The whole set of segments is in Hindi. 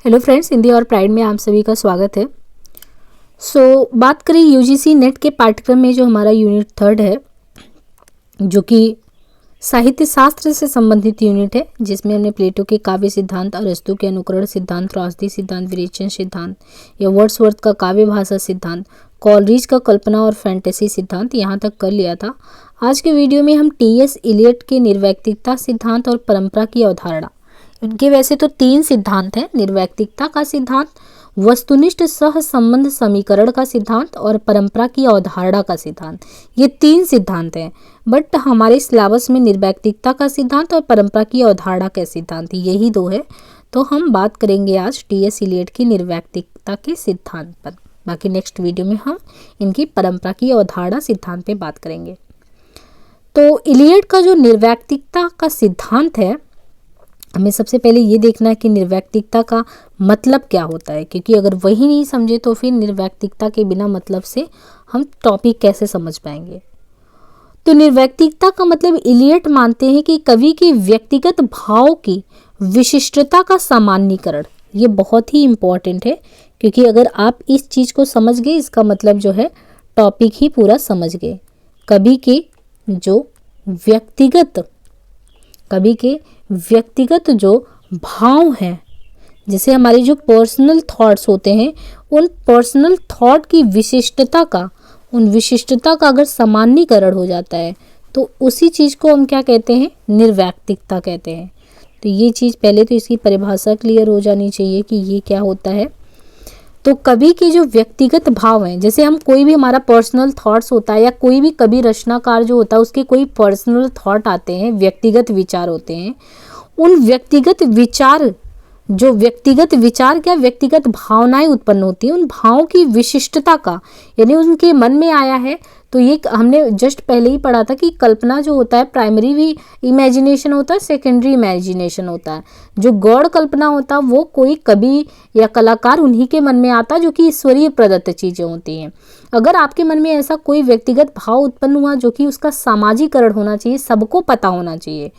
हेलो फ्रेंड्स, हिंदी और प्राइड में आप सभी का स्वागत है। बात करें यूजीसी नेट के पाठ्यक्रम में जो हमारा यूनिट 3 है, जो कि साहित्य शास्त्र से संबंधित यूनिट है, जिसमें हमने प्लेटो के काव्य सिद्धांत, अरस्तु के अनुकरण सिद्धांत, त्रासदी सिद्धांत, विरेचन सिद्धांत या वर्ड्सवर्थ का काव्य भाषा सिद्धांत, कॉलरिज का कल्पना और फैंटेसी सिद्धांत यहाँ तक कर लिया था। आज के वीडियो में हम टी.एस. इलियट के निर्वैयक्तिकता सिद्धांत और परंपरा की अवधारणा, इनके वैसे तो 3 सिद्धांत हैं, निर्वैयक्तिकता का सिद्धांत, वस्तुनिष्ठ सह संबंध समीकरण का सिद्धांत और परंपरा की अवधारणा का सिद्धांत। ये 3 सिद्धांत हैं, बट हमारे सिलेबस में निर्वैयक्तिकता का सिद्धांत और परंपरा की अवधारणा का सिद्धांत यही 2 है। तो हम बात करेंगे आज टी.एस. इलियट की निर्वैयक्तिकता के सिद्धांत पर। बाकी नेक्स्ट वीडियो में हम इनकी परंपरा की अवधारणा सिद्धांत पे बात करेंगे। तो इलियट का जो निर्वैयक्तिकता का सिद्धांत है, हमें सबसे पहले ये देखना है कि निर्वैयक्तिकता का मतलब क्या होता है, क्योंकि अगर वही नहीं समझे तो फिर निर्वैयक्तिकता के बिना मतलब से हम टॉपिक कैसे समझ पाएंगे। तो निर्वैयक्तिकता का मतलब इलियट मानते हैं कि कवि के व्यक्तिगत भाव की विशिष्टता का सामान्यीकरण। ये बहुत ही इम्पॉर्टेंट है, क्योंकि अगर आप इस चीज़ को समझ गए, इसका मतलब जो है टॉपिक ही पूरा समझ गए। कवि के व्यक्तिगत जो भाव हैं, जैसे हमारे जो पर्सनल थॉट्स होते हैं, उन पर्सनल थॉट की विशिष्टता का अगर सामान्यीकरण हो जाता है तो उसी चीज़ को हम क्या कहते हैं, निर्वैयक्तिकता कहते हैं। तो ये चीज़ पहले तो इसकी परिभाषा क्लियर हो जानी चाहिए कि ये क्या होता है। तो कवि के जो व्यक्तिगत भाव हैं, जैसे हम कोई भी हमारा पर्सनल थॉट्स होता है, या कोई भी कवि रचनाकार जो होता है उसके कोई पर्सनल थॉट आते हैं, व्यक्तिगत विचार होते हैं। उन व्यक्तिगत व्यक्तिगत भावनाएं उत्पन्न होती हैं, उन भावों की विशिष्टता का, यानी उनके मन में आया है। तो ये हमने जस्ट पहले ही पढ़ा था कि कल्पना जो होता है, प्राइमरी भी इमेजिनेशन होता है, सेकेंडरी इमेजिनेशन होता है। जो गौड़ कल्पना होता है वो कोई कवि या कलाकार उन्हीं के मन में आता है, जो कि ईश्वरीय प्रदत्त चीज़ें होती हैं। अगर आपके मन में ऐसा कोई व्यक्तिगत भाव उत्पन्न हुआ जो कि उसका सामाजिकरण होना चाहिए, सबको पता होना चाहिए,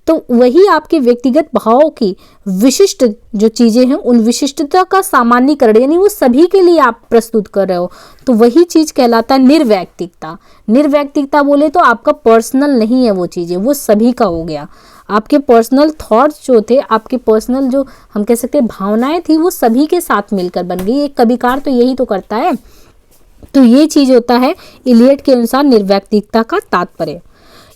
तो वही आपके व्यक्तिगत भाव की विशिष्ट जो चीज़ें हैं, उन विशिष्टता का सामान्यीकरण, यानी वो सभी के लिए आप प्रस्तुत कर रहे हो, तो वही चीज़ कहलाता है निर्वैयक्तिकता। निर्वैयक्तिकता बोले तो आपका पर्सनल नहीं है वो चीज़ें, वो सभी का हो गया। आपके पर्सनल थॉट्स जो थे, आपके पर्सनल जो हम कह सकते हैं भावनाएं थी, वो सभी के साथ मिलकर बन गई। एक कविकार तो यही तो करता है। तो ये चीज़ होता है इलियट के अनुसार निर्वैयक्तिकता का तात्पर्य।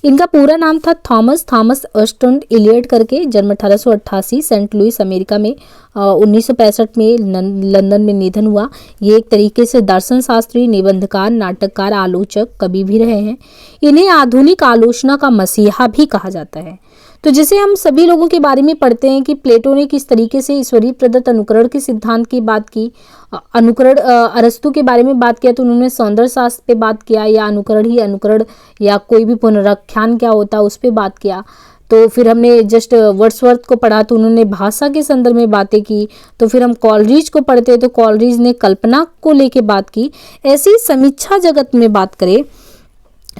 इनका पूरा नाम था थॉमस अर्स्टुंड इलियट करके। जन्म 1888, सेंट लुइस अमेरिका में। 1965 में लंदन में निधन हुआ। ये एक तरीके से दर्शन शास्त्री, निबंधकार, नाटककार, आलोचक, कवि भी रहे हैं। इन्हें आधुनिक आलोचना का मसीहा भी कहा जाता है। तो जैसे हम सभी लोगों के बारे में पढ़ते हैं कि प्लेटो ने किस तरीके से ईश्वरीय प्रदत्त अनुकरण के सिद्धांत की बात की, अरस्तु के बारे में बात किया तो उन्होंने सौंदर्य शास्त्र पे बात किया, या अनुकरण या कोई भी पुनरुत्थान क्या होता है उस पर बात किया। तो फिर हमने जस्ट वर्ड्सवर्थ को पढ़ा तो उन्होंने भाषा के संदर्भ में बातें की। तो फिर हम कॉलरिज को पढ़ते तो कॉलरिज ने कल्पना को लेके बात की। ऐसी समीक्षा जगत में बात करें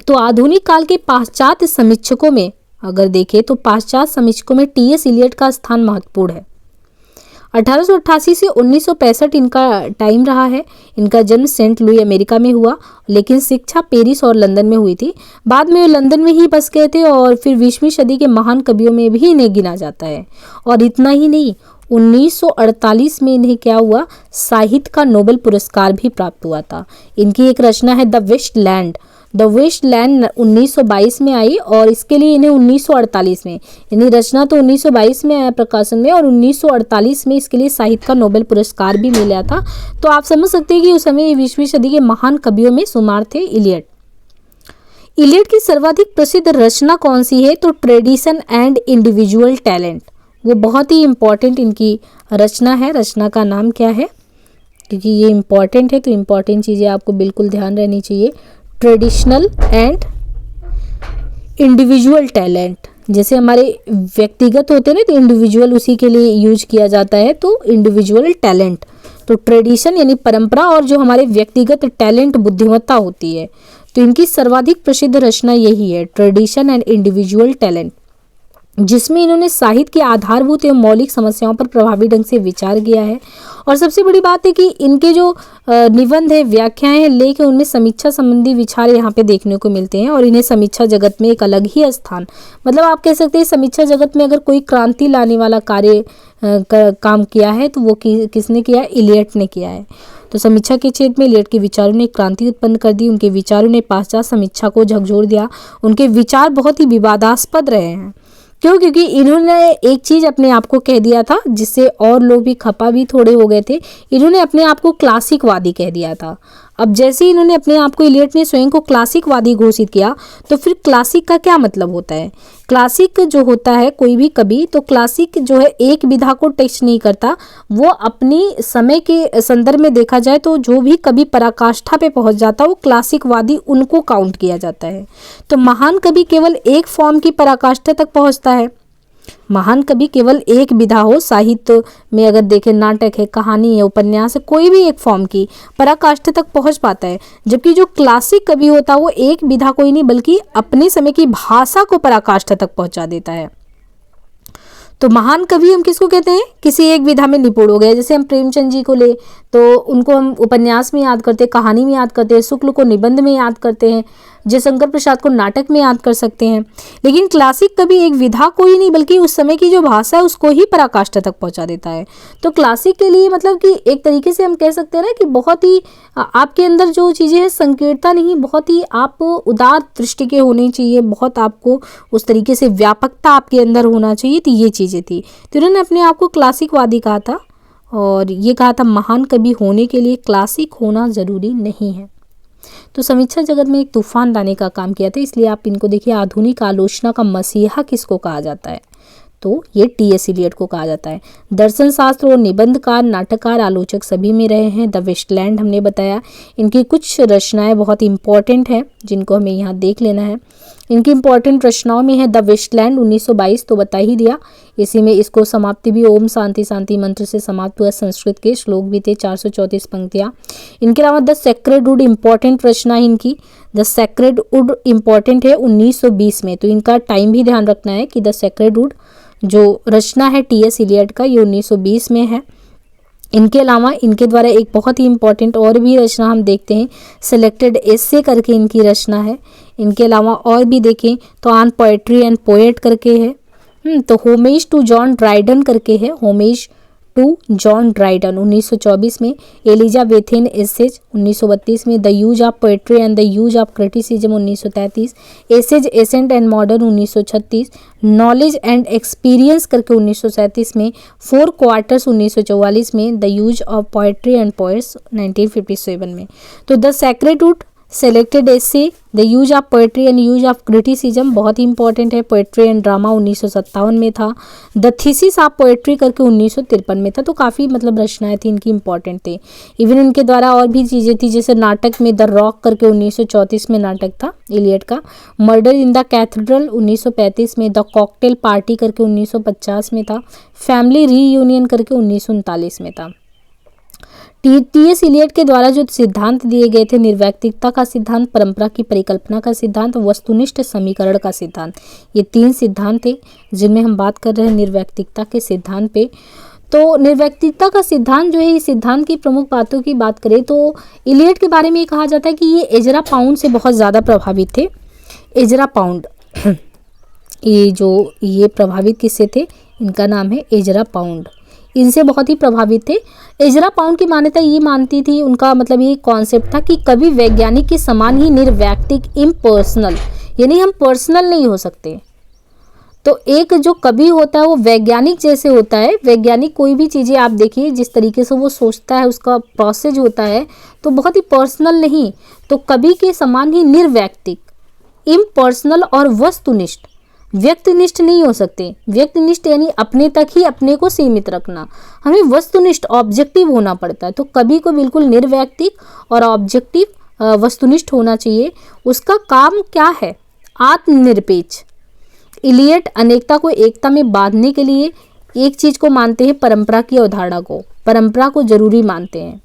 तो आधुनिक काल के पाश्चात्य समीक्षकों में अगर देखें तो पाश्चात्य समीक्षकों में टी.एस. इलियट का स्थान महत्वपूर्ण है। 1888 से 1965 इनका टाइम रहा है। इनका जन्म सेंट लुई अमेरिका में हुआ, लेकिन शिक्षा पेरिस और लंदन में हुई थी। बाद में वे लंदन में ही बस गए थे और फिर 20वीं सदी के महान कवियों में भी इन्हें गिना जाता है। और इतना ही नहीं, 1948 में इन्हें क्या हुआ, साहित्य का नोबेल पुरस्कार भी प्राप्त हुआ था। इनकी एक रचना है द वेस्ट लैंड 1922 में आई, और इसके लिए इन्हें 1948 में, यानी रचना तो 1922 में आया प्रकाशन में, और 1948 में इसके लिए साहित्य का नोबेल पुरस्कार भी मिला था। तो आप समझ सकते हैं कि उस समय 20वीं सदी के महान कवियों में शुमार थे इलियट। इलियट की सर्वाधिक प्रसिद्ध रचना कौन सी है, तो ट्रेडिशन एंड इंडिविजुअल टैलेंट। वो बहुत ही इंपॉर्टेंट इनकी रचना है। रचना का नाम क्या है, क्योंकि ये इंपॉर्टेंट है तो इंपॉर्टेंट चीज़ें आपको बिल्कुल ध्यान रहनी चाहिए। ट्रेडिशनल एंड इंडिविजुअल टैलेंट, जैसे हमारे व्यक्तिगत होते हैं ना, तो इंडिविजुअल उसी के लिए यूज किया जाता है, तो इंडिविजुअल टैलेंट। तो ट्रेडिशन यानी परंपरा, और जो हमारे व्यक्तिगत टैलेंट बुद्धिमत्ता होती है, तो इनकी सर्वाधिक प्रसिद्ध रचना यही है, ट्रेडिशन एंड इंडिविजुअल टैलेंट। जिसमें इन्होंने साहित्य की आधारभूत एवं मौलिक समस्याओं पर प्रभावी ढंग से विचार किया है। और सबसे बड़ी बात है कि इनके जो निबंध है, व्याख्याएं हैं, लेख है, उनमें समीक्षा संबंधी विचार यहाँ पे देखने को मिलते हैं और इन्हें समीक्षा जगत में एक अलग ही स्थान, मतलब आप कह सकते हैं समीक्षा जगत में अगर कोई क्रांति लाने वाला कार्य काम किया है तो वो किसने किया है? इलियट ने किया है। तो समीक्षा के क्षेत्र में इलियट के विचारों ने क्रांति उत्पन्न कर दी। उनके विचारों ने पाश्चात्य समीक्षा को झकझोर दिया। उनके विचार बहुत ही विवादास्पद रहे हैं। क्यों? क्योंकि इन्होंने एक चीज़ अपने आप को कह दिया था जिससे और लोग भी खपा भी थोड़े हो गए थे। इन्होंने अपने आप को क्लासिकवादी कह दिया था। अब जैसे ही इन्होंने अपने आप को, इलियट ने स्वयं को क्लासिकवादी घोषित किया, तो फिर क्लासिक का क्या मतलब होता है? क्लासिक जो होता है कोई भी कवि, तो क्लासिक जो है एक विधा को टेस्ट नहीं करता, वो अपनी समय के संदर्भ में देखा जाए तो जो भी कवि पराकाष्ठा पे पहुंच जाता है वो क्लासिकवादी उनको काउंट किया जाता है। तो महान कवि केवल एक फॉर्म की पराकाष्ठा तक पहुंचता है। महान कवि केवल एक विधा हो, साहित्य में अगर देखें नाटक है, कहानी है, उपन्यास है, कोई भी एक फॉर्म की पराकाष्ठा तक पहुंच पाता है। जबकि जो क्लासिक कवि होता है वो एक विधा को ही नहीं बल्कि अपने समय की भाषा को पराकाष्ठा तक पहुंचा देता है। तो महान कवि हम किसको कहते हैं? किसी एक विधा में निपुण हो गए। जैसे हम प्रेमचंद जी को ले तो उनको हम उपन्यास में याद करते हैं, कहानी में याद करते हैं, शुक्ल को निबंध में याद करते हैं, जयशंकर प्रसाद को नाटक में याद कर सकते हैं। लेकिन क्लासिक कवि एक विधा को ही नहीं बल्कि उस समय की जो भाषा है उसको ही पराकाष्ठा तक पहुंचा देता है। तो क्लासिक के लिए मतलब कि एक तरीके से हम कह सकते हैं ना कि बहुत ही आपके अंदर जो चीज़ें हैं संकीर्णता नहीं, बहुत ही आप उदार दृष्टि के होने चाहिए, बहुत आपको उस तरीके से व्यापकता आपके अंदर होना चाहिए। तो ये चीज़ें थी। तो इन्होंने अपने आप को क्लासिकवादी कहा था और ये कहा था महान कवि होने के लिए क्लासिक होना ज़रूरी नहीं है। तो समीक्षा जगत में एक तूफान लाने का काम किया था। इसलिए आप इनको देखिए, आधुनिक आलोचना का मसीहा किसको कहा जाता है? तो ये टी.एस. इलियट को कहा जाता है। दर्शन शास्त्र और निबंधकार, नाटककार, आलोचक सभी में रहे हैं। द वेस्टलैंड हमने बताया। इनकी कुछ रचनाएं बहुत इंपॉर्टेंट हैं जिनको हमें यहाँ देख लेना है। इनकी इंपॉर्टेंट रचनाओं में है द वेस्टलैंड 1922, तो बता ही दिया। इसी में इसको समाप्ति भी ओम शांति शांति मंत्र से समाप्त हुआ। संस्कृत के श्लोक भी थे 434 पंक्तियाँ। इनके अलावा द सेक्रेड वुड इंपॉर्टेंट रचना है इनकी। द सेक्रेड वुड इंपॉर्टेंट है 1920 में, तो इनका टाइम भी ध्यान रखना है कि द सेक्रेड वुड जो रचना है टी.एस. इलियट का ये 1920 में है। इनके अलावा इनके द्वारा एक बहुत ही इंपॉर्टेंट और भी रचना हम देखते हैं, सिलेक्टेड एस्से करके इनकी रचना है। इनके अलावा और भी देखें तो ऑन पोएट्री एंड पोएट करके है। तो होमेज टू जॉन ड्राइडन करके है, होमेज टू जॉन ड्राइडन 1924 में। एलिजाबेथेन एसेज 1932 में। The use of poetry and the use of criticism 1933। Essays ancient and modern 1936। Knowledge and experience करके 1937 में। फोर क्वार्टर्स 1944 में। The use of poetry and poets 1957 में। तो the sacred wood, selected essay, the use of poetry and use of criticism बहुत ही इंपॉर्टेंट है। पोएट्री एंड ड्रामा 1957 में था। द थीसिस ऑफ पोएट्री करके 1953 में था। तो काफ़ी मतलब रचनाएं थी इनकी इंपॉर्टेंट थे। इवन इनके द्वारा और भी चीज़ें थी, जैसे नाटक में द रॉक करके 1934 में नाटक था इलियट का। मर्डर इन द कैथेड्रल 1935 में। द कॉकटेल पार्टी करके 1950 में था। फैमिली रीयूनियन करके 1939 में था। टी.एस. इलियट के द्वारा जो सिद्धांत दिए गए थे, निर्वैयक्तिकता का सिद्धांत, परंपरा की परिकल्पना का सिद्धांत, वस्तुनिष्ठ समीकरण का सिद्धांत, ये 3 सिद्धांत थे जिनमें हम बात कर रहे हैं निर्वैयक्तिकता के सिद्धांत पे। तो निर्वैयक्तिकता का सिद्धांत जो है, इस सिद्धांत की प्रमुख बातों की बात करें तो इलियट के बारे में ये कहा जाता है कि ये एजरा पाउंड से बहुत ज़्यादा प्रभावित थे। एजरा पाउंड ये प्रभावित किससे थे? इनका नाम है एजरा पाउंड। इनसे बहुत ही प्रभावित थे। एजरा पाउंड की मान्यता ये मानती थी, उनका मतलब ये कॉन्सेप्ट था कि कवि वैज्ञानिक के समान ही निर्वैयक्तिक, इम्पर्सनल, यानी हम पर्सनल नहीं हो सकते। तो एक जो कवि होता है वो वैज्ञानिक जैसे होता है। वैज्ञानिक कोई भी चीज़ें आप देखिए जिस तरीके से वो सोचता है, उसका प्रोसेस होता है, तो बहुत ही पर्सनल नहीं। तो कवि के समान ही निर्वैयक्तिक, इम्पर्सनल और वस्तुनिष्ठ, व्यक्तिनिष्ठ नहीं हो सकते। व्यक्तिनिष्ठ यानी अपने तक ही अपने को सीमित रखना। हमें वस्तुनिष्ठ, ऑब्जेक्टिव होना पड़ता है। तो कवि को बिल्कुल निर्वैयक्तिक और ऑब्जेक्टिव, वस्तुनिष्ठ होना चाहिए। उसका काम क्या है? आत्मनिरपेक्ष। इलियट अनेकता को एकता में बांधने के लिए एक चीज को मानते हैं, परंपरा की अवधारणा को। परंपरा को जरूरी मानते हैं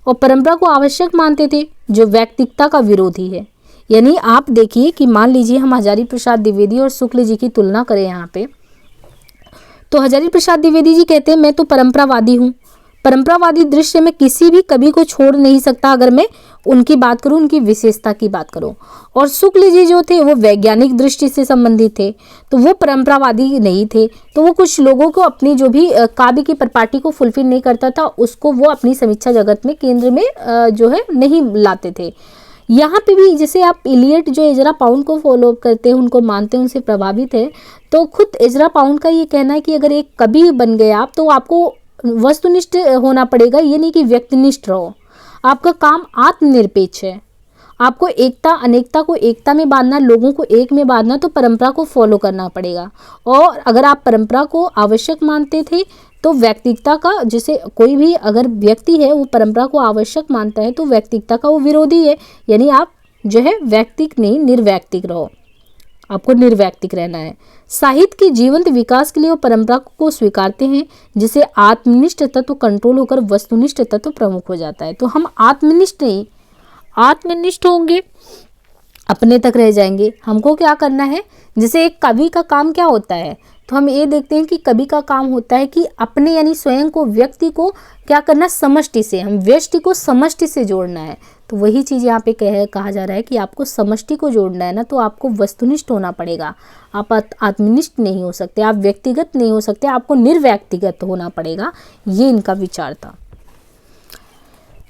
और परंपरा को आवश्यक मानते थे, जो व्यक्तिकता का विरोधी है। यानी आप देखिए कि मान लीजिए हम हजारी प्रसाद द्विवेदी और शुक्ल जी की तुलना करें यहाँ पे, तो हजारी प्रसाद द्विवेदी जी कहते हैं मैं तो परंपरावादी हूँ, परंपरावादी दृश्य में किसी भी कवि को छोड़ नहीं सकता अगर मैं उनकी बात करूं, उनकी विशेषता की बात करूं। और शुक्ल जी जो थे वो वैज्ञानिक दृष्टि से संबंधित थे, तो वो परंपरावादी नहीं थे। तो वो कुछ लोगों को अपनी जो भी काव्य की परिपाटी को फुलफिल नहीं करता था, उसको वो अपनी समीक्षा जगत में केंद्र में जो है नहीं लाते थे। यहाँ पे भी जैसे आप इलियट जो एजरा पाउंड को फॉलो करते हैं, उनको मानते हैं, उनसे प्रभावित है, तो खुद एजरा पाउंड का ये कहना है कि अगर एक कवि बन गए आप तो आपको वस्तुनिष्ठ होना पड़ेगा, ये नहीं कि व्यक्तिनिष्ठ रहो। आपका काम आत्मनिरपेक्ष है, आपको एकता अनेकता को एकता में बांधना, लोगों को एक में बांधना, तो परंपरा को फॉलो करना पड़ेगा। और अगर आप परंपरा को आवश्यक मानते थे तो व्यक्तिगता का, जैसे कोई भी अगर व्यक्ति है वो परंपरा को आवश्यक मानता है तो व्यक्तिगता का वो विरोधी है, यानी आप जो है व्यक्तिक नहीं निर्वैक्तिक रहो, आपको निर्वैक्तिक रहना है। साहित्य के जीवंत विकास के लिए वो परंपरा को स्वीकारते हैं, जिसे आत्मनिष्ठ तत्व कंट्रोल होकर वस्तुनिष्ठ तत्व प्रमुख हो जाता है। तो हम आत्मनिष्ठ नहीं, आत्मनिष्ठ होंगे, अपने तक रह जाएंगे। हमको क्या करना है, जैसे एक कवि का काम क्या होता है, तो हम ये देखते हैं कि कवि का काम होता है कि अपने यानी स्वयं को, व्यक्ति को क्या करना, समष्टि से, हम व्यष्टि को समष्टि से जोड़ना है। तो वही चीज़ यहाँ पे कहा जा रहा है कि आपको समष्टि को जोड़ना है ना, तो आपको वस्तुनिष्ठ होना पड़ेगा। आप आत्मनिष्ठ नहीं हो सकते, आप व्यक्तिगत नहीं हो सकते, आपको निर्व्यक्तिगत होना पड़ेगा। ये इनका विचार था।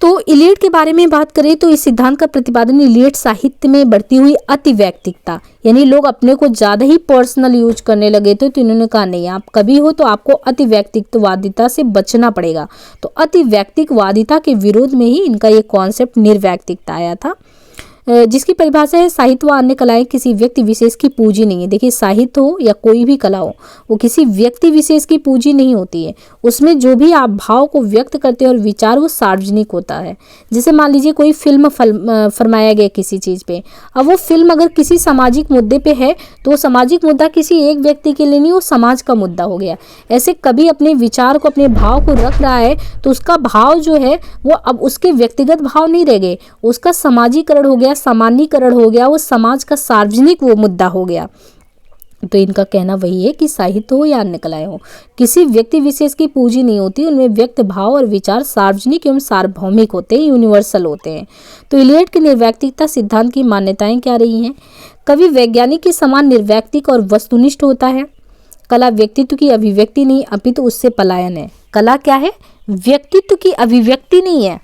तो इलियट के बारे में बात करें तो इस सिद्धांत का प्रतिपादन इलियट साहित्य में बढ़ती हुई अतिव्यक्तिकता, यानी लोग अपने को ज़्यादा ही पर्सनल यूज करने लगे थे, तो इन्होंने कहा नहीं, आप कभी हो तो आपको अतिव्यक्तिकवादिता से बचना पड़ेगा। तो अतिव्यक्तिकवादिता के विरोध में ही इनका ये कॉन्सेप्ट निर्व्यक्तिकता आया था, जिसकी परिभाषा है साहित्य व अन्य कलाएं किसी व्यक्ति विशेष की पूंजी नहीं है। देखिए साहित्य हो या कोई भी कला हो, वो किसी व्यक्ति विशेष की पूंजी नहीं होती है। उसमें जो भी आप भाव को व्यक्त करते हैं और विचार, वो सार्वजनिक होता है। जैसे मान लीजिए कोई फिल्म फरमाया गया किसी चीज़ पे, अब वो फिल्म अगर किसी सामाजिक मुद्दे पे है तो वो सामाजिक मुद्दा किसी एक व्यक्ति के लिए नहीं, वो समाज का मुद्दा हो गया। ऐसे कभी अपने विचार को, अपने भाव को रख रहा है तो उसका भाव जो है वो अब उसके व्यक्तिगत भाव नहीं रह गए, उसका समाजीकरण हो गया, सामान्यीकरण हो गया, वो समाज का सार्वजनिक वो मुद्दा हो गया। तो इनका कहना वही है कि साहित्य हो या अन्य कलाएं हो, किसी व्यक्ति विशेष की पूंजी नहीं होती, उनमें व्यक्त भाव और विचार सार्वजनिक एवं सार्वभौमिक होते हैं, यूनिवर्सल होते हैं। तो इलियट के निर्वैक्तिकता सिद्धांत की मान्यताएं क्या रही हैं? कवि वैज्ञानिक के समान निर्वैक्तिक और वस्तुनिष्ठ होता है। कला व्यक्तित्व की अभिव्यक्ति नहीं अपितु उससे पलायन है। कला क्या है? व्यक्तित्व की अभिव्यक्ति नहीं है,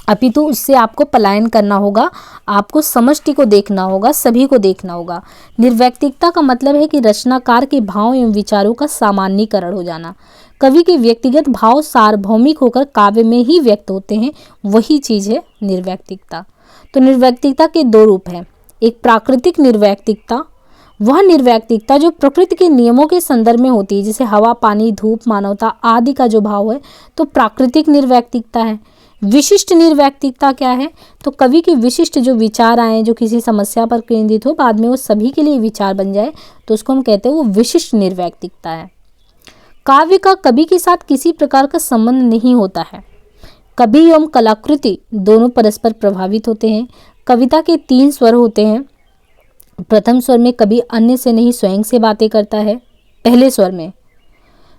अपितु उससे आपको पलायन करना होगा, आपको समष्टि को देखना होगा, सभी को देखना होगा। निर्वैक्तिकता का मतलब है कि रचनाकार के भाव एवं विचारों का सामान्यीकरण हो जाना। कवि के व्यक्तिगत भाव सार्वभौमिक होकर काव्य में ही व्यक्त होते हैं, वही चीज़ है निर्वैक्तिकता। तो निर्वैक्तिकता के दो रूप हैं, एक प्राकृतिक निर्वैक्तिकता, वह निर्वैक्तिकता जो प्रकृति के नियमों के संदर्भ में होती है, जैसे हवा, पानी, धूप, मानवता आदि का जो भाव है, तो प्राकृतिक निर्वैक्तिकता है। विशिष्ट निर्वैक्तिकता क्या है? तो कवि के विशिष्ट जो विचार आए, जो किसी समस्या पर केंद्रित हो, बाद में वो सभी के लिए विचार बन जाए, तो उसको हम कहते हैं वो विशिष्ट निर्वैक्तिकता है। काव्य का कवि के साथ किसी प्रकार का संबंध नहीं होता है। कवि एवं कलाकृति दोनों परस्पर प्रभावित होते हैं। कविता के 3 स्वर होते हैं। प्रथम स्वर में कवि अन्य से नहीं स्वयं से बातें करता है, पहले स्वर में।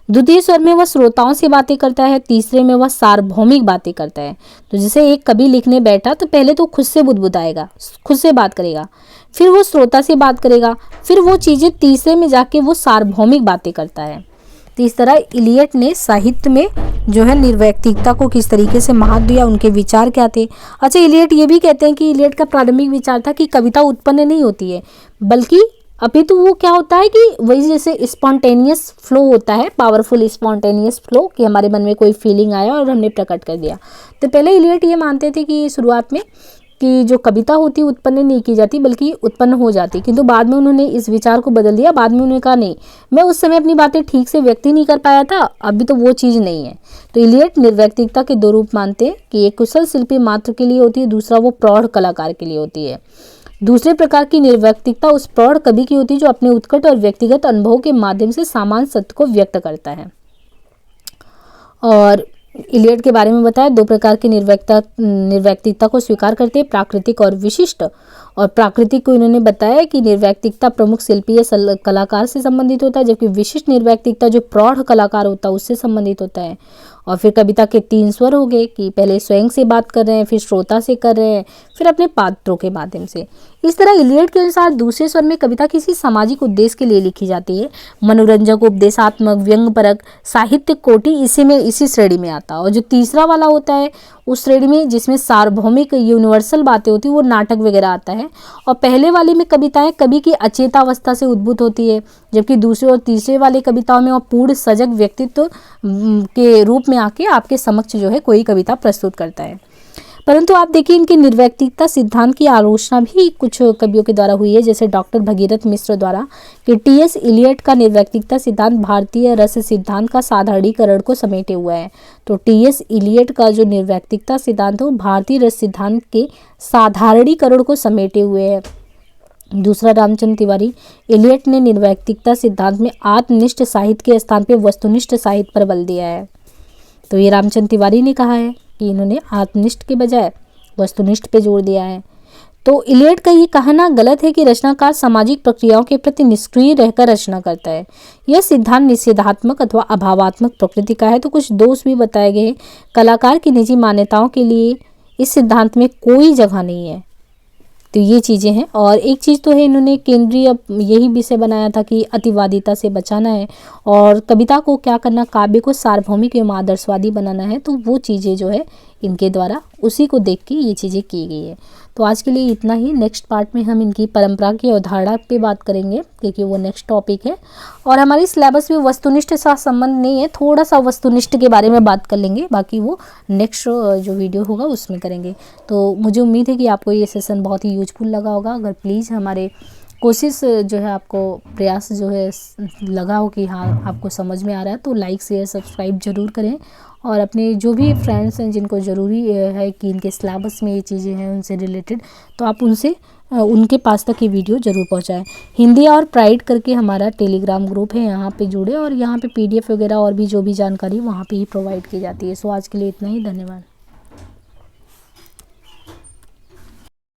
द्वितीय स्वर में वह श्रोताओं से बातें करता है, तीसरे में वह सार्वभौमिक बातें करता है। तो जैसे एक कवि लिखने बैठा तो पहले तो खुद से बुदबुदाएगा, खुद से बात करेगा, फिर वो श्रोता से बात करेगा, फिर वो चीज़ें तीसरे में जाके वो सार्वभौमिक बातें करता है। तो इस तरह इलियट ने साहित्य में जो है निर्वैक्तिकता को किस तरीके से महत्व दिया, उनके विचार क्या थे। अच्छा, इलियट ये भी कहते हैं कि इलियट का प्रारंभिक विचार था कि कविता उत्पन्न नहीं होती है, बल्कि अपितु वो क्या होता है कि वही जैसे स्पॉन्टेनियस फ्लो होता है, पावरफुल स्पॉन्टेनियस फ्लो, कि हमारे मन में कोई फीलिंग आया और हमने प्रकट कर दिया। तो पहले इलियट ये मानते थे कि शुरुआत में कि जो कविता होती है उत्पन्न नहीं की जाती बल्कि उत्पन्न हो जाती, किंतु बाद में उन्होंने इस विचार को बदल दिया। बाद में उन्होंने कहा नहीं, मैं उस समय अपनी बातें ठीक से व्यक्त नहीं कर पाया था, अभी तो वो चीज़ नहीं है। तो इलियट निर्वैक्तिकता के 2 रूप मानते हैं कि एक कुशल शिल्पी मात्र के लिए होती है, दूसरा वो प्रौढ़ कलाकार के लिए होती है। दूसरे प्रकार की निर्वैक्तिकता उस प्रौढ़ कवि की होती है जो अपने उत्कट और व्यक्तिगत अनुभव के माध्यम से सामान्य सत्य को व्यक्त करता है। और इलियड के बारे में बताया, 2 प्रकार की निर्वैयक्तिकता को स्वीकार करते हैं, प्राकृतिक और विशिष्ट। और प्राकृतिक को इन्होंने बताया कि निर्वैयक्तिकता प्रमुख शिल्पी या कलाकार से संबंधित होता है, जबकि विशिष्ट निर्वैयक्तिकता जो प्रौढ़ कलाकार होता है उससे संबंधित होता है। और फिर कविता के 3 स्वर हो गए कि पहले स्वयं से बात कर रहे हैं, फिर श्रोता से कर रहे हैं, फिर अपने पात्रों के माध्यम से। इस तरह इलियड के अनुसार दूसरे स्वर में कविता किसी सामाजिक उद्देश्य के लिए लिखी जाती है। मनोरंजक, उपदेशात्मक, व्यंग्यपरक, साहित्य कोटि इसी श्रेणी में आता है। और जो तीसरा वाला होता है उस श्रेणी में जिसमें सार्वभौमिक यूनिवर्सल बातें होती है, वो नाटक वगैरह आता है। और पहले वाले में कविताएं कवि की अचेतावस्था से उद्भूत होती है, जबकि दूसरे और तीसरे वाले कविताओं में वो पूर्ण सजग व्यक्तित्व के रूप में आके आपके समक्ष जो है कोई कविता प्रस्तुत करता है। परंतु आप देखिए इनके निर्वैयक्तिकता सिद्धांत की आलोचना भी कुछ कवियों के द्वारा हुई है, जैसे डॉक्टर भगीरथ मिश्र द्वारा कि टी.एस. इलियट का निर्वैयक्तिकता सिद्धांत भारतीय रस सिद्धांत का साधारणीकरण को समेटे हुआ है। तो टी.एस. इलियट का जो निर्वैयक्तिकता सिद्धांत है वो भारतीय रस सिद्धांत के साधारणीकरण को समेटे हुए है। दूसरा, रामचंद्र तिवारी, इलियट ने निर्वैयक्तिकता सिद्धांत में आत्मनिष्ठ साहित्य के स्थान पर वस्तुनिष्ठ साहित्य पर बल दिया है। तो ये रामचंद्र तिवारी ने कहा है कि इन्होंने आत्मनिष्ठ के बजाय वस्तुनिष्ठ पे जोर दिया है। तो इलियट का ये कहना गलत है कि रचनाकार सामाजिक प्रक्रियाओं के प्रति निष्क्रिय रहकर रचना करता है। यह सिद्धांत निषेधात्मक अथवा अभावात्मक प्रकृति का है। तो कुछ दोष भी बताए गए हैं। कलाकार की निजी मान्यताओं के लिए इस सिद्धांत में कोई जगह नहीं है। तो ये चीज़ें हैं। और एक चीज़ तो है, इन्होंने केंद्रीय यही विषय बनाया था कि अतिवादिता से बचाना है और कविता को क्या करना, काव्य को सार्वभौमिक एवं आदर्शवादी बनाना है। तो वो चीज़ें जो है इनके द्वारा उसी को देख के ये चीज़ें की गई है। तो आज के लिए इतना ही। नेक्स्ट पार्ट में हम इनकी परंपरा की अवधारणा पे बात करेंगे, क्योंकि वो नेक्स्ट टॉपिक है। और हमारी सिलेबस में वस्तुनिष्ठ के साथ संबंध नहीं है, थोड़ा सा वस्तुनिष्ठ के बारे में बात कर लेंगे, बाकी वो नेक्स्ट जो वीडियो होगा उसमें करेंगे। तो मुझे उम्मीद है कि आपको ये सेशन बहुत ही यूजफुल लगा होगा। अगर प्लीज़ हमारे कोशिश जो है, आपको प्रयास जो है लगा हो कि हाँ आपको समझ में आ रहा है, तो लाइक शेयर सब्सक्राइब जरूर करें। और अपने जो भी फ्रेंड्स हैं जिनको ज़रूरी है कि इनके सिलेबस में ये चीज़ें हैं उनसे रिलेटेड, तो आप उनके पास तक ये वीडियो ज़रूर पहुंचाएं। हिंदी और प्राइड करके हमारा टेलीग्राम ग्रुप है, यहाँ पे जुड़े और यहाँ पे PDF वगैरह और भी जो भी जानकारी वहाँ पे ही प्रोवाइड की जाती है। सो आज के लिए इतना ही, धन्यवाद।